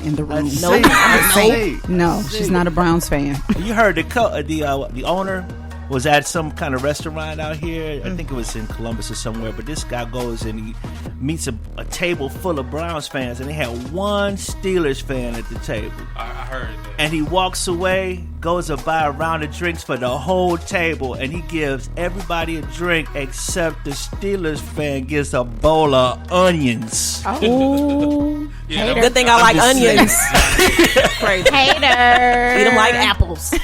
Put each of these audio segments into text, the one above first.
in the room. No, she's not a Browns fan. You heard the owner was at some kind of restaurant out here. I think it was in Columbus or somewhere. But this guy goes and he meets a table full of Browns fans, and they had one Steelers fan at the table. I heard that. And he walks away, goes to buy a round of drinks for the whole table, and he gives everybody a drink except the Steelers fan gets a bowl of onions. Oh, Yeah, Good thing I like onions. crazy. Eat them like apples.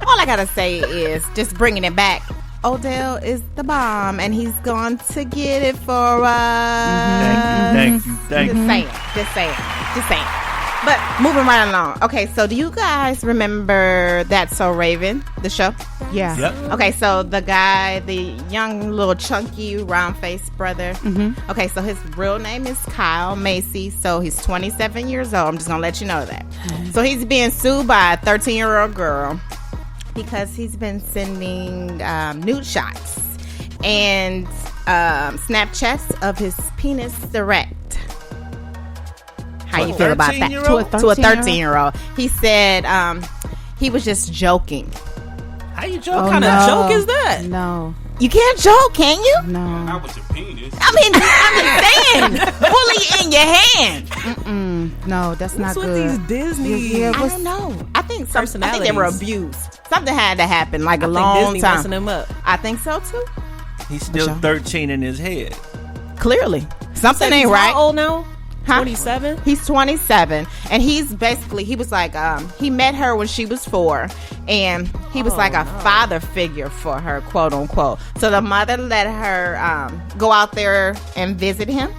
All I gotta say is, just bringing it back, Odell is the bomb, and he's going to get it for us. Thank you. Just saying. But moving right along. Okay, so do you guys remember That's So Raven, the show? yeah. Yep. Okay, so the guy, the young little chunky round-faced brother. Mm-hmm. Okay, so his real name is Kyle Macy. So he's 27 years old. I'm just gonna let you know that. So he's being sued by a 13-year-old girl because he's been sending nude shots and Snapchats of his penis erect. How you feel about that? 13-year-old? To a 13-year-old. He said he was just joking. How you joke? Oh, What kind of joke is that? No, You can't joke, can you? no. Not with your penis. I mean, I'm just saying, fully in your hand. No, that's not What's with good. these Disney? Yeah, I don't know. I think they were Personalities. abused. Something had to happen, like a I think long Disney time. messing them up. I think so too. He's still Michelle. 13 in his head. Clearly, something He's ain't right. How old now? Huh? 27. He's 27, and he was like, he met her when she was 4, and he was like a father figure for her, quote unquote. So the mother let her go out there and visit him,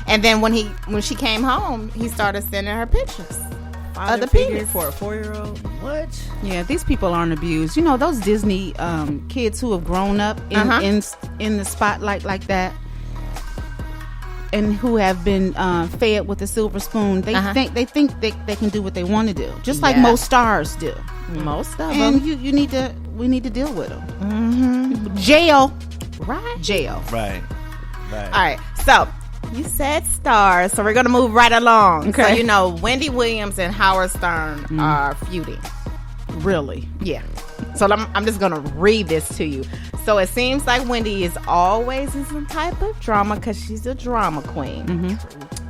and then when she came home, he started sending her pictures of the figure penis. for a 4-year-old. What? Yeah, these people aren't abused. You know, those Disney kids who have grown up in the spotlight like that, and who have been fed with a silver spoon. They think they can do what they want to do, just like Yeah. most stars do. Most of And them, we need to deal with them. Jail, right? jail. Right. All right, so you said stars, so we're gonna move right along. Okay. So you know Wendy Williams and Howard Stern are feuding. Really? Yeah. So I'm just gonna read this to you. So it seems like Wendy is always in some type of drama because she's a drama queen.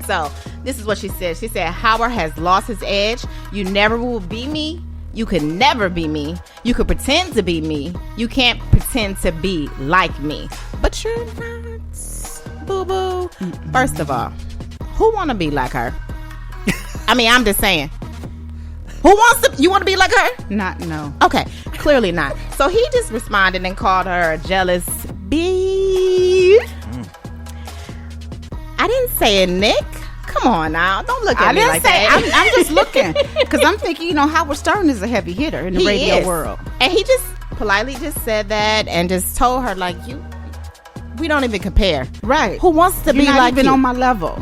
So this is what she said. She said Howard has lost his edge. You never will be me. You could never be me. You could pretend to be me. You can't pretend to be like me. But you're not, boo boo. First of all, who want to be like her? I mean, I'm just saying. Who wants to? You want to be like her? No. Okay, clearly not. So he just responded and called her a jealous bee. I didn't say it, Nick. Come on now, don't look at I me didn't like say. that. I'm just looking because I'm thinking. You know, Howard Stern is a heavy hitter in the He radio is. world. And he just politely just said that and just told her like, we don't even compare. Right. Who wants to You're be not like even you? on my level.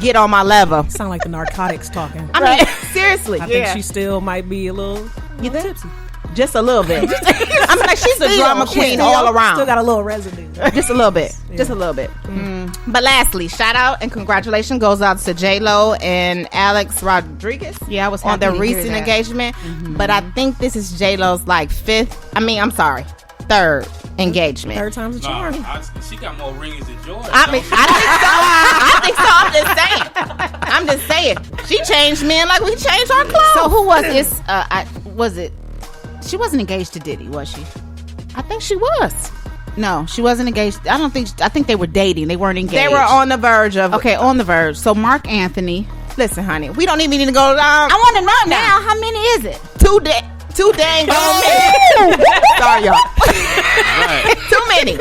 Get on my level. Sound like the narcotics talking. I mean, seriously. I think she still might be a little think? tipsy. Just a little bit. I mean, like she's the drama queen all around. Still got a little residue. Just a little bit. Just a little bit. But lastly, shout out and congratulations goes out to J-Lo and Alex Rodriguez. Yeah, I was on happy their to hear recent that. engagement. But I think this is J-Lo's like third engagement. Third time's a charm. She got more rings than George. I mean, I think so. I'm just saying. She changed men like we changed our clothes. So who was this? Was it? She wasn't engaged to Diddy, was she? I think she was. No, she wasn't engaged. I don't think. I think they were dating. They weren't engaged. They were on the verge of. Okay, on the verge. So Mark Anthony. Listen, honey, we don't even need to go down. I want to know now. How many is it? Too dang many. Sorry, y'all. Right. Too many.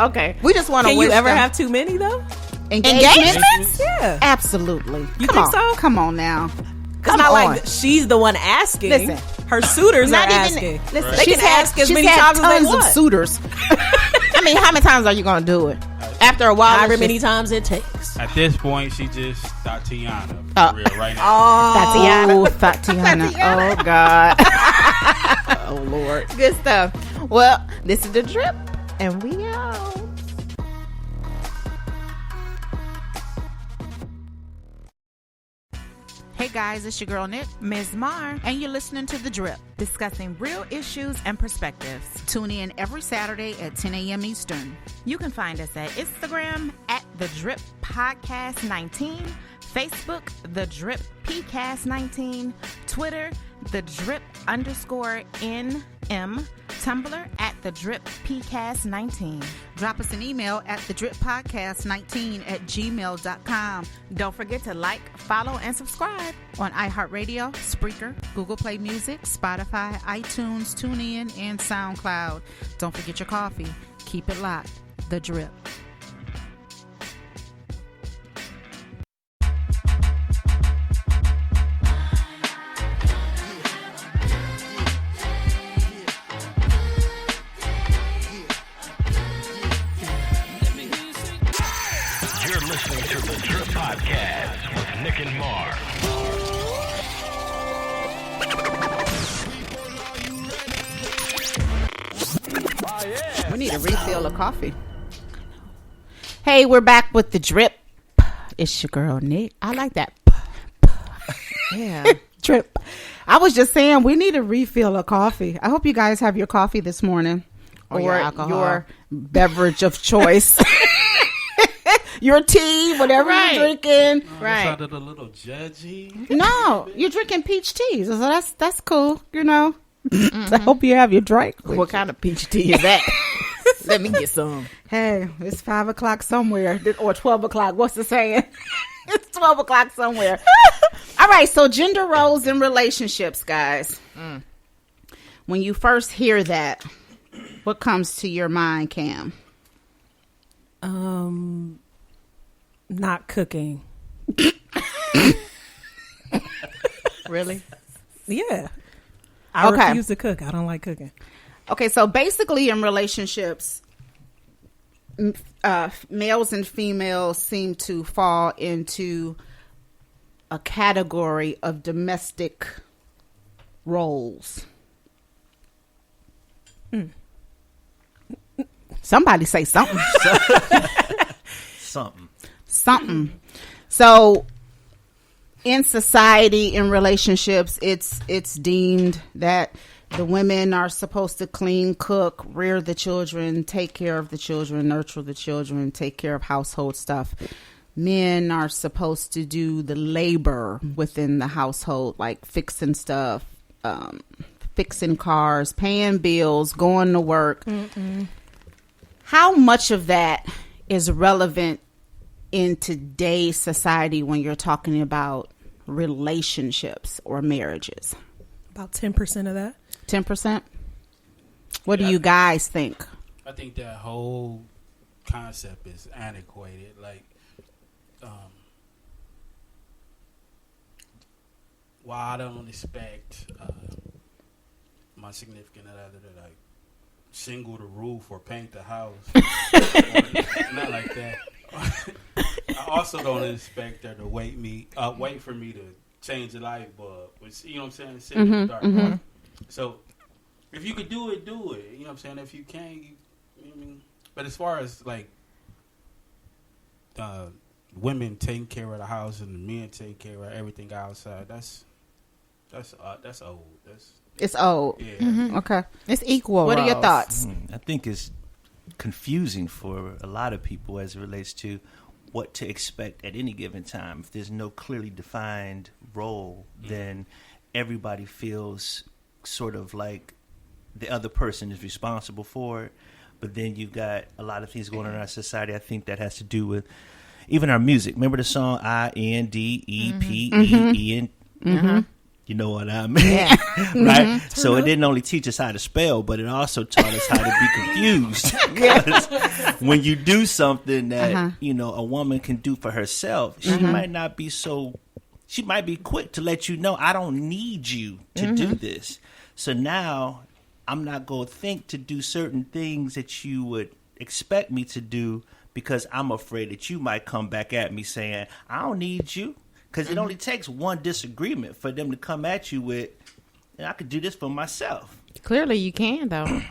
Okay. We just want to. Can you ever have too many though? engagements? Yeah. Absolutely. You Come think on. so? Come on now. It's Come not on. like she's the one asking. Listen. Her suitors Not are even- asking. listen, They she's can ask as She's many had times as they tons of want. suitors. I mean, how many times are you going to do it? After a while, However it's many just- times it takes. At this point, she just Tatiana for real right now. Oh, Tatiana. Tatiana. Oh, God. Oh, Lord. Good stuff. Well, this is The Drip, and we out. Hey guys, it's your girl Nick, Ms. Mar, and you're listening to The Drip. discussing real issues and perspectives. Tune in every Saturday at 10 a.m. Eastern. You can find us at Instagram at The Drip Podcast 19, Facebook, The Drip PCast 19, Twitter, The Drip _NM, Tumblr at The Drip PCast 19. Drop us an email at thedrippodcast19@gmail.com. Don't forget to like, follow, and subscribe. On iHeartRadio, Spreaker, Google Play Music, Spotify, iTunes, TuneIn, and SoundCloud. Don't forget your coffee. Keep it locked. The Drip. You're listening to the Drip Podcast with Nick and Mar. We need a refill of coffee. Hey, we're back with The Drip. It's your girl, Nick. I like that. Yeah. Drip. I was just saying we need a refill of coffee. I hope you guys have your coffee this morning. Or your alcohol. Your beverage of choice. Your tea, whatever Right. you're drinking. Right. That sounded a little judgy. No, you're drinking peach tea. So that's cool, you know. I hope you have your drink. What kind of peach tea is that? Let me get some. Hey, it's 5 o'clock somewhere. Or 12 o'clock. What's the saying? It's 12 o'clock somewhere. All right, so gender roles in relationships, guys. When you first hear that, what comes to your mind, Cam? Not cooking. Really? Yeah. I Okay. refuse to cook. I don't like cooking. Okay, so basically in relationships, males and females seem to fall into a category of domestic roles. Somebody say something. Something. So in society, in relationships, it's deemed that the women are supposed to clean, cook, rear the children, take care of the children, nurture the children, take care of household stuff. Men are supposed to do the labor within the household, like fixing stuff, fixing cars, paying bills, going to work. How much of that is relevant in today's society when you're talking about relationships or marriages? About 10% of that. 10%? What do you guys think? I think that whole concept is antiquated. Like, while I don't expect my significant other to like shingle the roof or paint the house, not like that. I also don't expect her to wait for me to change the light bulb. Which, you know what I'm saying? Sit in the dark. So if you could do it, do it. You know what I'm saying? If you can't, you know what I mean? But as far as like women taking care of the house and the men taking care of everything outside, that's old. It's old. Yeah. Okay. It's equal. What are your roles. thoughts? I think it's confusing for a lot of people as it relates to what to expect at any given time. If there's no clearly defined role, then everybody feels sort of like the other person is responsible for it. But then you've got a lot of things going on in our society. I think that has to do with even our music. Remember the song INDEPEEN? You know what I mean? Yeah. Right? So it didn't only teach us how to spell, but it also taught us how to be confused. Because when you do something that, you know, a woman can do for herself, she might not be so, she might be quick to let you know, I don't need you to do this. So now I'm not going to think to do certain things that you would expect me to do because I'm afraid that you might come back at me saying, I don't need you. Because it only takes one disagreement for them to come at you with, and I could do this for myself. Clearly, you can though.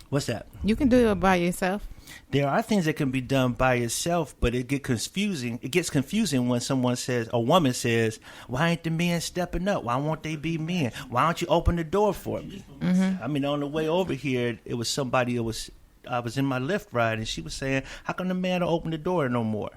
What's that? You can do it by yourself. There are things that can be done by yourself, but it gets confusing. It gets confusing when a woman says, "Why ain't the men stepping up? Why won't they be men? Why don't you open the door for me?" I mean, on the way over here, it was somebody. I was in my Lyft ride, and she was saying, "How come the man don't open the door no more?"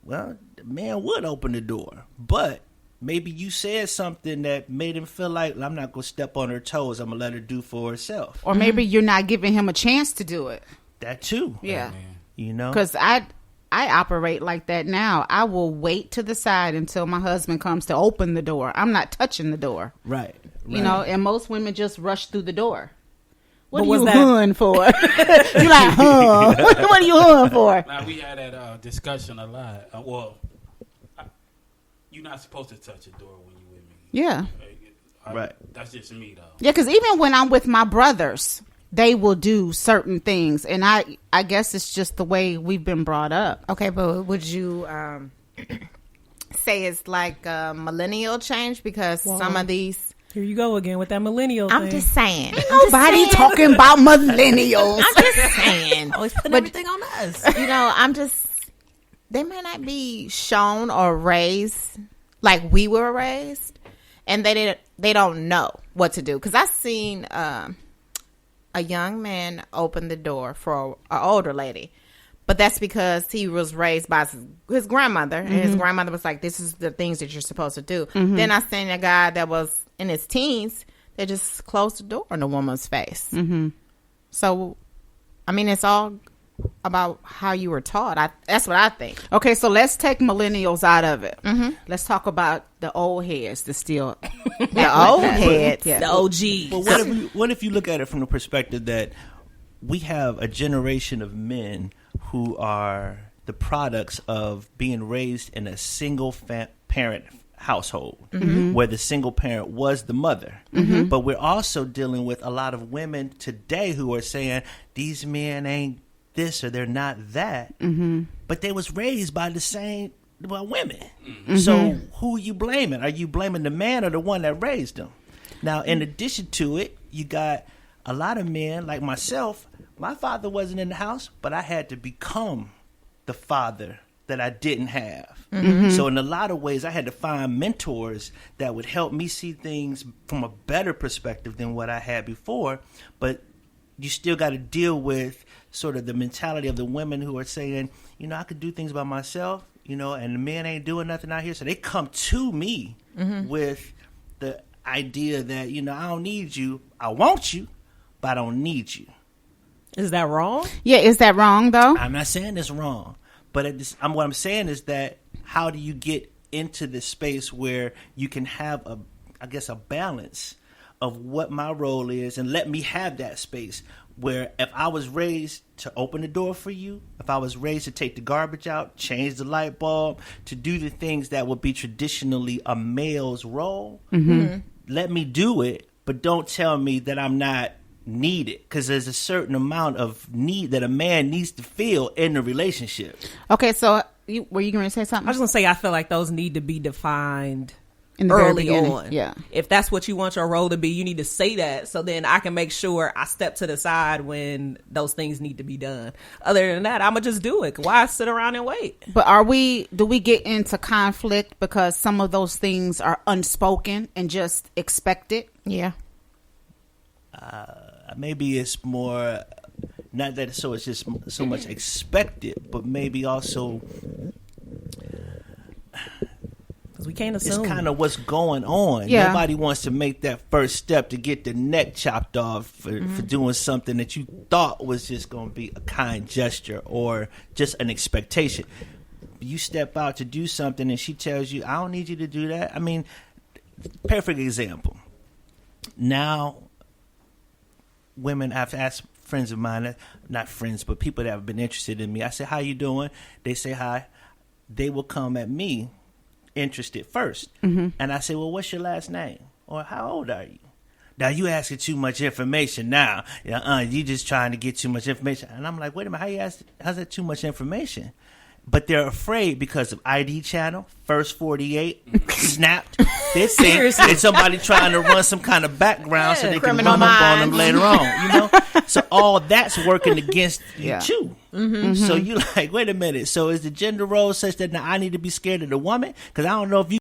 Well, the man would open the door, but maybe you said something that made him feel like, I'm not going to step on her toes. I'm going to let her do for herself. Or maybe you're not giving him a chance to do it. That too. Yeah. You know? Because I operate like that now. I will wait to the side until my husband comes to open the door. I'm not touching the door. Right. You know, and most women just rush through the door. What But are was you that- hun for? You like, huh? What are you hun for? Now, we had that discussion a lot. You're not supposed to touch a door when you're with me. Yeah. Right. That's just me, though. Yeah, because even when I'm with my brothers, they will do certain things. And I guess it's just the way we've been brought up. Okay, but would you say it's like a millennial change? Because some of these... Here you go again with that millennial I'm thing. just saying. Nobody talking about millennials. I'm just saying. Always putting But- everything on us. You know, they may not be shown or raised like we were raised, and they don't know what to do. Because I've seen a young man open the door for an older lady, but that's because he was raised by his grandmother, and his grandmother was like, "This is the things that you're supposed to do." Then I seen a guy that was in his teens that just closed the door in a woman's face. So, I mean, it's all about how you were taught. That's what I think. Okay, so let's take millennials out of it. Let's talk about the old heads that still The old heads. Yeah. The OG. But what if you look at it from the perspective that we have a generation of men who are the products of being raised in a single parent household where the single parent was the mother. But we're also dealing with a lot of women today who are saying these men ain't this or they're not that. But they was raised by the same women. So who you blaming? Are you blaming the man or the one that raised them? Now, in addition to it, you got a lot of men like myself. My father wasn't in the house, but I had to become the father that I didn't have. So in a lot of ways, I had to find mentors that would help me see things from a better perspective than what I had before. But you still got to deal with sort of the mentality of the women who are saying, you know, I could do things by myself, you know, and the men ain't doing nothing out here. So they come to me with the idea that, you know, I don't need you. I want you, but I don't need you. Is that wrong? Yeah, is that wrong though? I'm not saying it's wrong, but what I'm saying is that how do you get into this space where you can have a balance of what my role is and let me have that space where if I was raised to open the door for you, if I was raised to take the garbage out, change the light bulb, to do the things that would be traditionally a male's role, let me do it, but don't tell me that I'm not needed, because there's a certain amount of need that a man needs to feel in the relationship. Okay, so were you going to say something? I was going to say, I feel like those need to be defined In the very early beginning, on. yeah. If that's what you want your role to be, you need to say that, so then I can make sure I step to the side when those things need to be done. Other than that, I'm going to just do it. Why sit around and wait? But do we get into conflict because some of those things are unspoken and just expected? Yeah. Maybe it's more, not that it's just so much expected, but maybe also Because we can't it's assume. kind of what's going on. Yeah. Nobody wants to make that first step to get the neck chopped off for doing something that you thought was just going to be a kind gesture or just an expectation. You step out to do something and she tells you, I don't need you to do that. I mean, perfect example. Now, women, I've asked friends of mine, not friends, but people that have been interested in me. I say, how you doing? They say hi. They will come at me interested first. And I say, well, what's your last name? Or how old are you? Now, you asking too much information now. You just trying to get too much information. And I'm like, wait a minute, how's that too much information? but they're afraid because of ID channel, First 48, Snapped. They think it's somebody trying to run some kind of background so they can Criminal run up on them Minds. later on, you know? So all that's working against you Yeah. too. So you like, wait a minute. So is the gender role such that now I need to be scared of the woman? Because I don't know if you